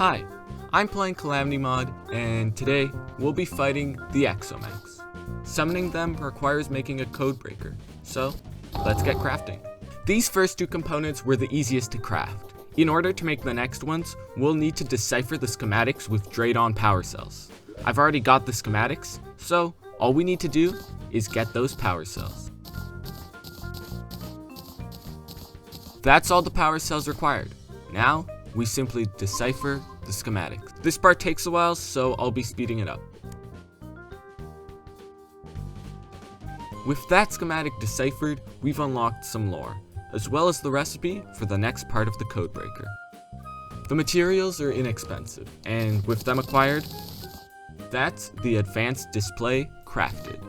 Hi, I'm playing Calamity Mod, and today we'll be fighting the Exo Mechs. Summoning them requires making a Codereaker, so let's get crafting. These first two components were the easiest to craft. In order to make the next ones, we'll need to decipher the schematics with Draedon power cells. I've already got the schematics, so all we need to do is get those power cells. That's all the power cells required. Now, we simply decipher the schematics. This part takes a while, so I'll be speeding it up. With that schematic deciphered, we've unlocked some lore, as well as the recipe for the next part of the Codereaker. The materials are inexpensive, and with them acquired, that's the advanced display crafted.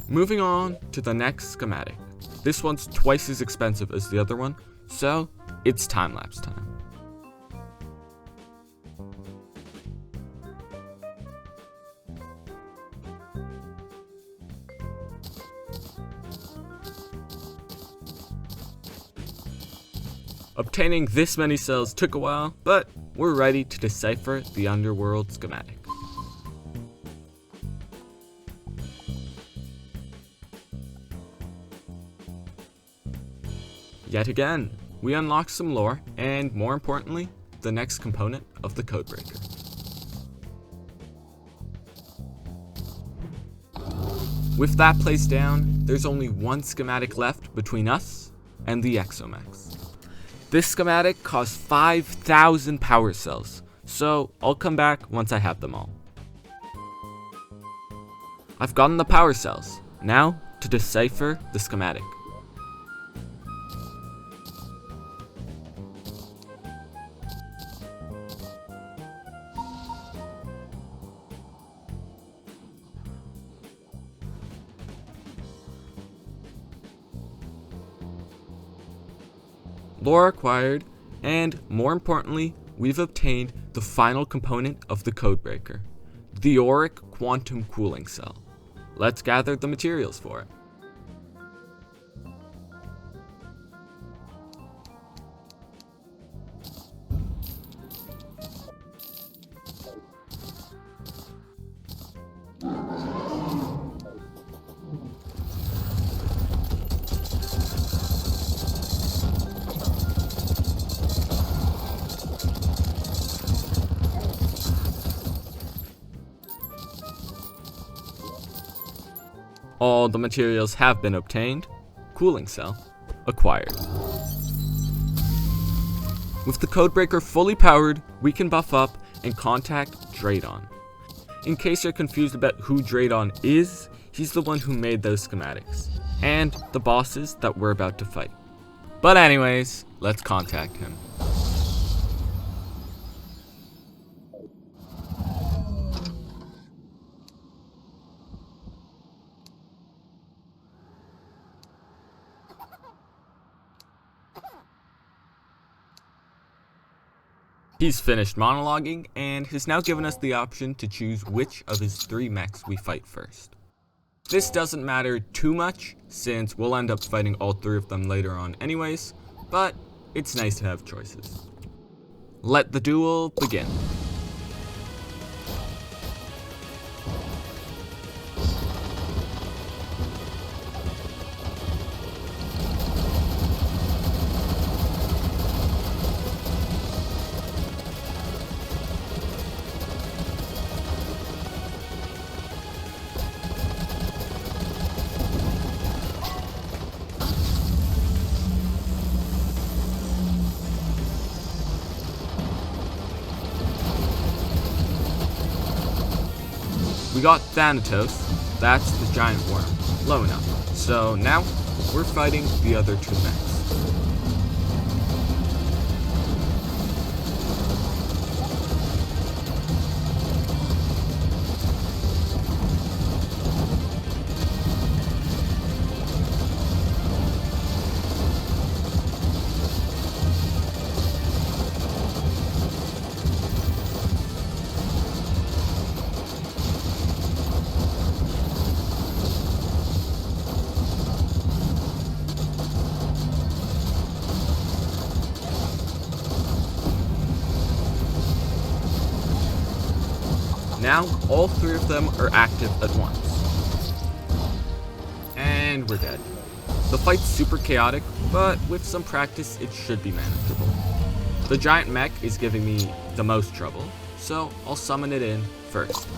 Moving on to the next schematic. This one's twice as expensive as the other one, so it's time-lapse time. Obtaining this many cells took a while, but we're ready to decipher the underworld schematic. Yet again, we unlock some lore, and more importantly, the next component of the Codereaker. With that placed down, there's only one schematic left between us and the Exo Mechs. This schematic costs 5,000 power cells, so I'll come back once I have them all. I've gotten the power cells. Now to decipher the schematic. Lore acquired, and more importantly, we've obtained the final component of the Codereaker, the Auric Quantum Cooling Cell. Let's gather the materials for it. All the materials have been obtained. Cooling cell acquired. With the Codereaker fully powered, we can buff up and contact Draedon. In case you're confused about who Draedon is, he's the one who made those schematics, and the bosses that we're about to fight. But anyways, let's contact him. He's finished monologuing and has now given us the option to choose which of his 3 mechs we fight first. This doesn't matter too much since we'll end up fighting all 3 of them later on anyways, but it's nice to have choices. Let the duel begin. We got Thanatos, that's the giant worm, low enough. So now, we're fighting the other 2 mechs. Now, all 3 of them are active at once. And we're dead. The fight's super chaotic, but with some practice, it should be manageable. The giant mech is giving me the most trouble, so I'll summon it in first.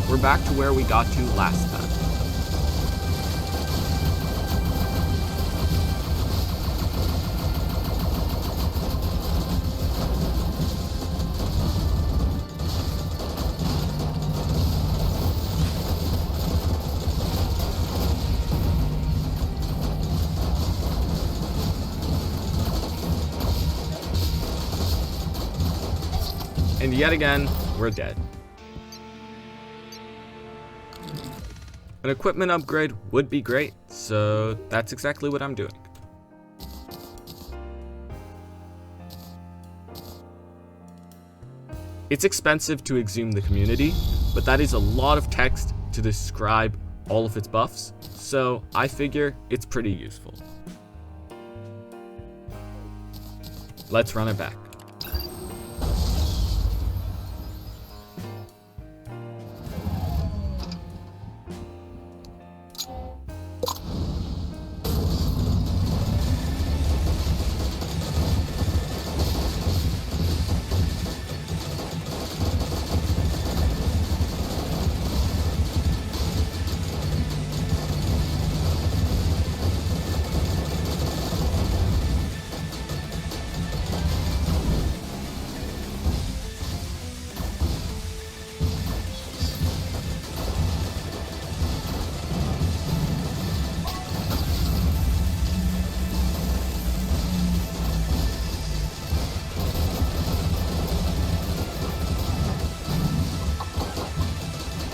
We're back to where we got to last time. And yet again, we're dead. An equipment upgrade would be great, so that's exactly what I'm doing. It's expensive to exhume the community, but that is a lot of text to describe all of its buffs, so I figure it's pretty useful. Let's run it back.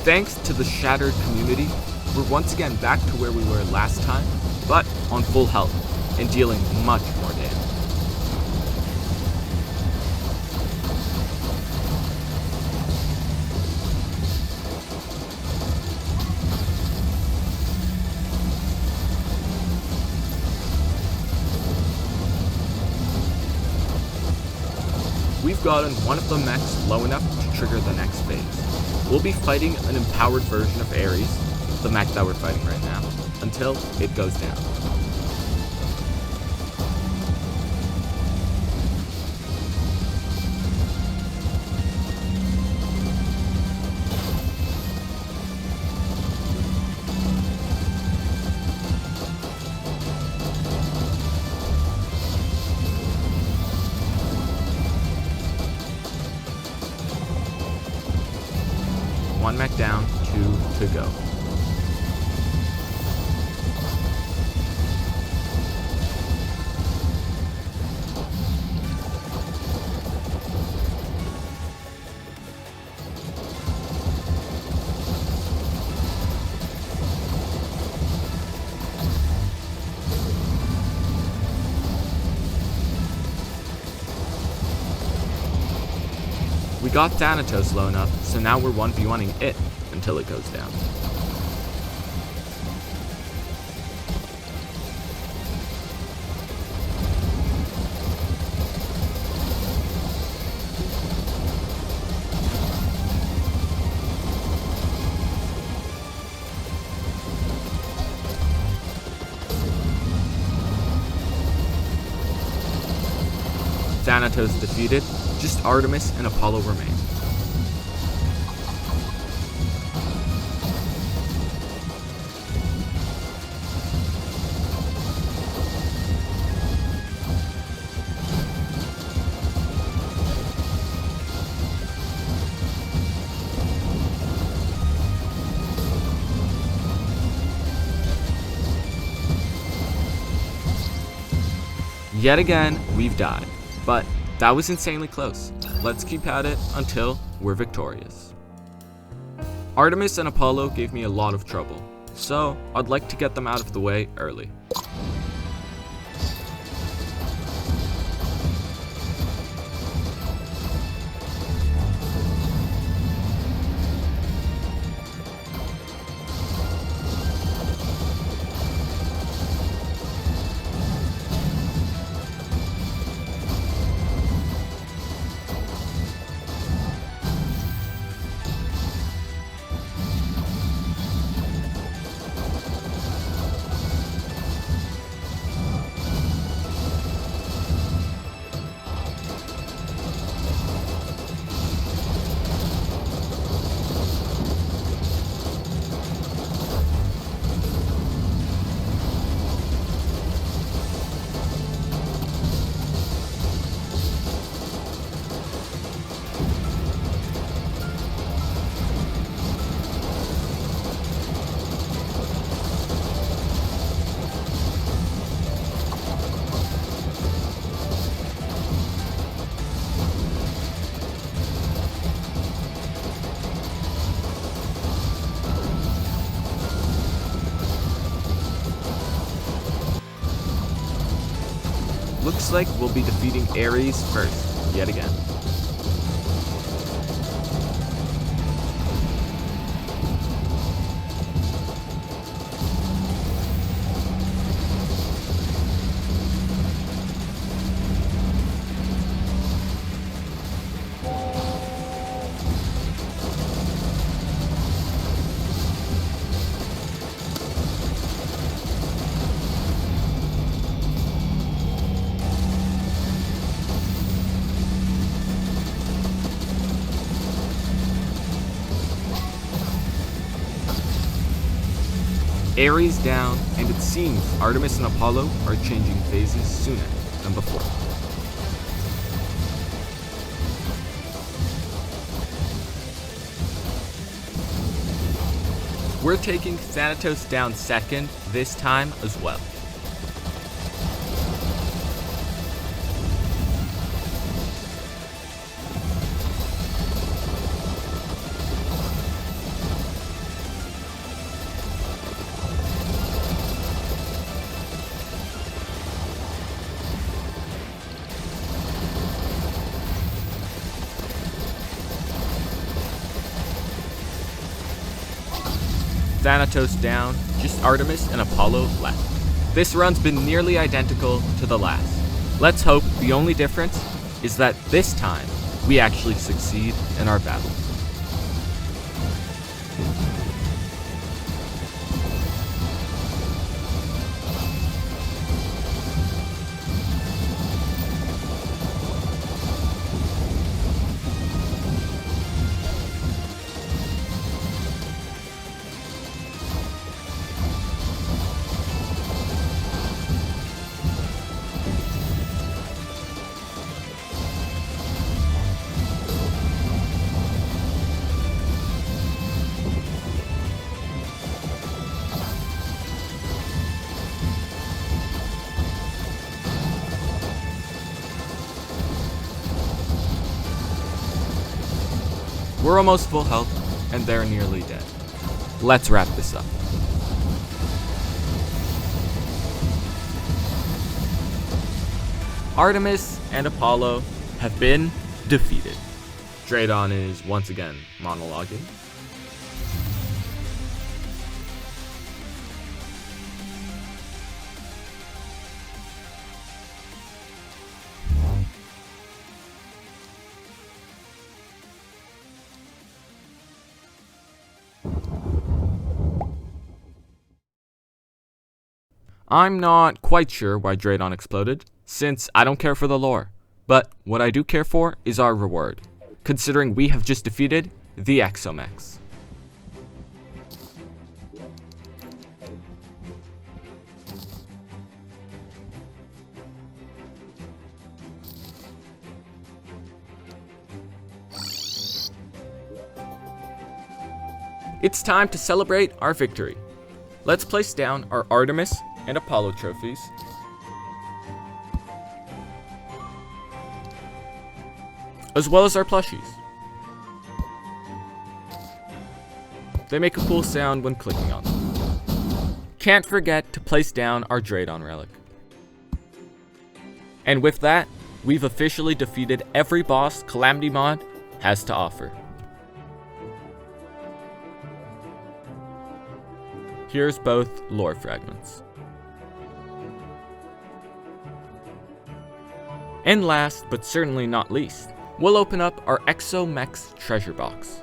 Thanks to the shattered community, we're once again back to where we were last time, but on full health and dealing much more damage. We've gotten one of the mechs low enough to trigger the next phase. We'll be fighting an empowered version of Ares, the mech that we're fighting right now, until it goes down. One mech down, 2 to go. We got Thanatos low enough, so now we're 1v1ing it until it goes down. Thanatos defeated, just Artemis and Apollo remain. Yet again, we've died, but that was insanely close. Let's keep at it until we're victorious. Artemis and Apollo gave me a lot of trouble, so I'd like to get them out of the way early. Looks like we'll be defeating Ares first, yet again. Ares down, and it seems Artemis and Apollo are changing phases sooner than before. We're taking Thanatos down second this time as well. Thanatos down, just Artemis and Apollo left. This run's been nearly identical to the last. Let's hope the only difference is that this time we actually succeed in our battle. We're almost full health, and they're nearly dead. Let's wrap this up. Artemis and Apollo have been defeated. Draedon is once again monologuing. I'm not quite sure why Draedon exploded, since I don't care for the lore. But what I do care for is our reward, considering we have just defeated the Exo Mechs. It's time to celebrate our victory. Let's place down our Artemis and Apollo trophies. as well as our plushies. They make a cool sound when clicking on them. Can't forget to place down our Draedon relic. And with that, we've officially defeated every boss Calamity Mod has to offer. Here's both lore fragments. And last, but certainly not least, we'll open up our Exo Mechs treasure box.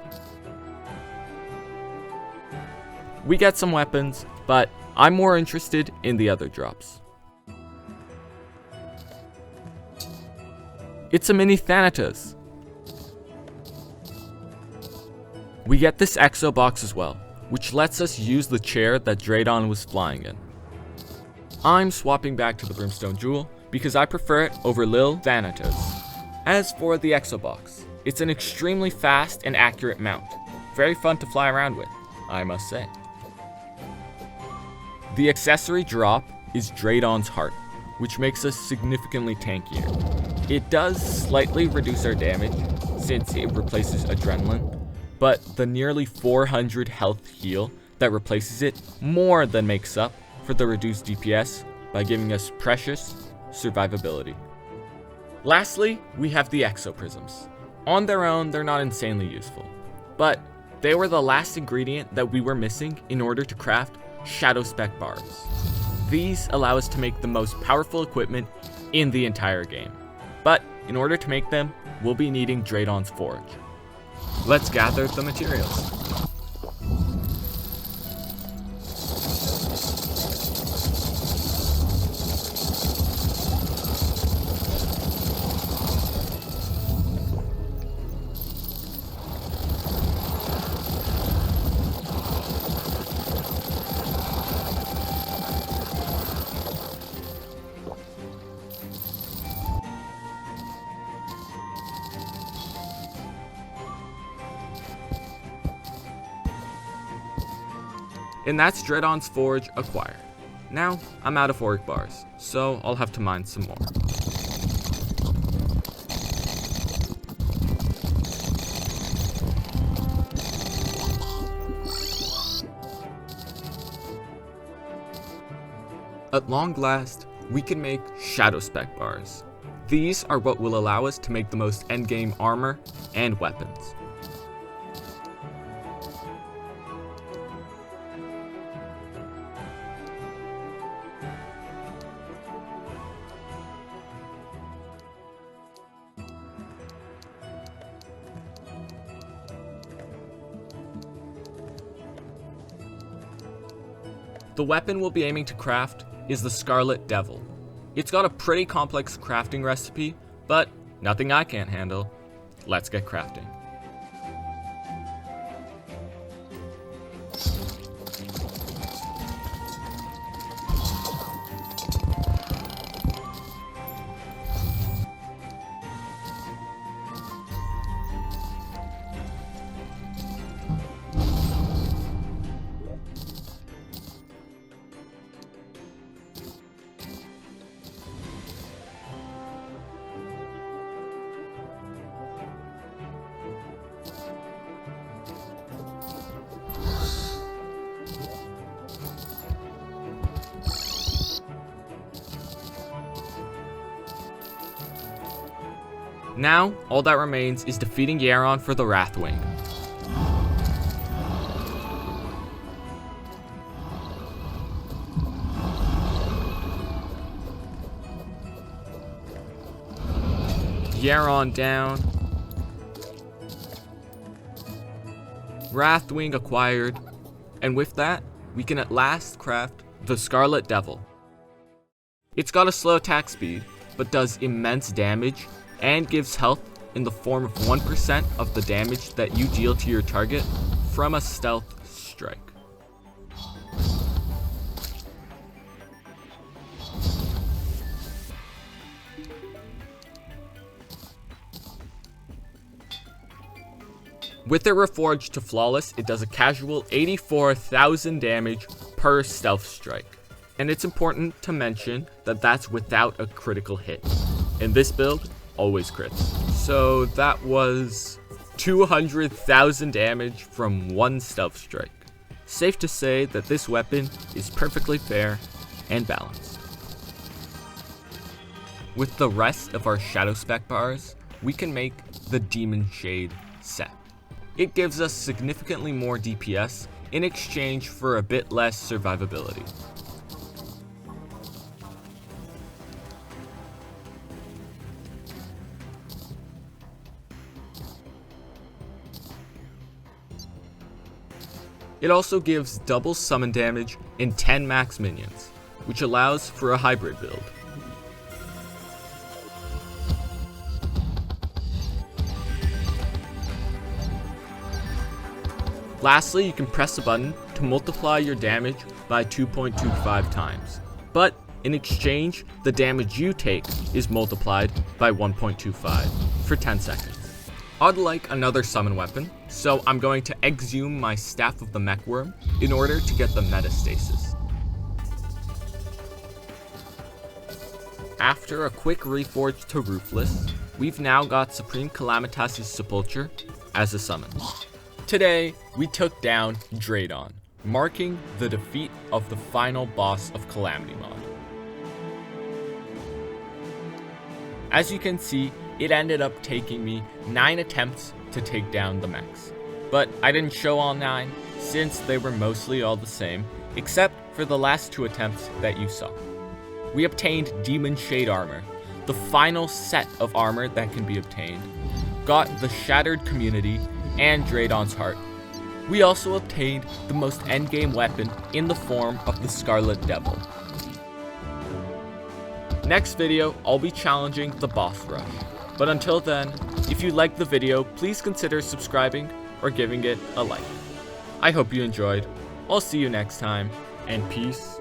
We get some weapons, but I'm more interested in the other drops. It's a mini Thanatos. We get this Exo box as well, which lets us use the chair that Draedon was flying in. I'm swapping back to the Brimstone Duel because I prefer it over Lil Thanatos. As for the Exo box, it's an extremely fast and accurate mount. Very fun to fly around with, I must say. The accessory drop is Draedon's heart, which makes us significantly tankier. It does slightly reduce our damage since it replaces adrenaline, but the nearly 400 health heal that replaces it more than makes up for the reduced DPS by giving us precious survivability. Lastly, we have the Exo Prisms. On their own, they're not insanely useful, but they were the last ingredient that we were missing in order to craft Shadow Spec bars. These allow us to make the most powerful equipment in the entire game, but in order to make them, we'll be needing Draedon's Forge. Let's gather the materials. And that's Draedon's Forge acquired. Now, I'm out of auric bars, so I'll have to mine some more. At long last, we can make Shadow Spec bars. These are what will allow us to make the most endgame armor and weapons. The weapon we'll be aiming to craft is the Scarlet Devil. It's got a pretty complex crafting recipe, but nothing I can't handle. Let's get crafting. Now, all that remains is defeating Yaron for the Wrathwing. Yaron down. Wrathwing acquired. And with that, we can at last craft the Scarlet Devil. It's got a slow attack speed, but does immense damage and gives health in the form of 1% of the damage that you deal to your target from a stealth strike. With it reforged to flawless, it does a casual 84,000 damage per stealth strike. And it's important to mention that that's without a critical hit. In this build, always crits. So that was 200,000 damage from one stealth strike. Safe to say that this weapon is perfectly fair and balanced. With the rest of our Shadow Spec bars, we can make the Demon Shade set. It gives us significantly more DPS in exchange for a bit less survivability. It also gives double summon damage and 10 max minions, which allows for a hybrid build. Lastly, you can press a button to multiply your damage by 2.25 times, but in exchange, the damage you take is multiplied by 1.25 for 10 seconds. I'd like another summon weapon, so I'm going to exhume my Staff of the Mech Worm in order to get the metastasis. After a quick reforge to Ruthless, we've now got Supreme Calamitas' Sepulture as a summon. Today, we took down Draedon, marking the defeat of the final boss of Calamity Mod. As you can see, it ended up taking me 9 attempts to take down the mechs. But I didn't show all 9, since they were mostly all the same, except for the last 2 attempts that you saw. We obtained Demon Shade Armor, the final set of armor that can be obtained, got the Shattered Community, and Draedon's Heart. We also obtained the most endgame weapon in the form of the Scarlet Devil. Next video, I'll be challenging the boss rush. But until then, if you liked the video, please consider subscribing or giving it a like. I hope you enjoyed. I'll see you next time, and peace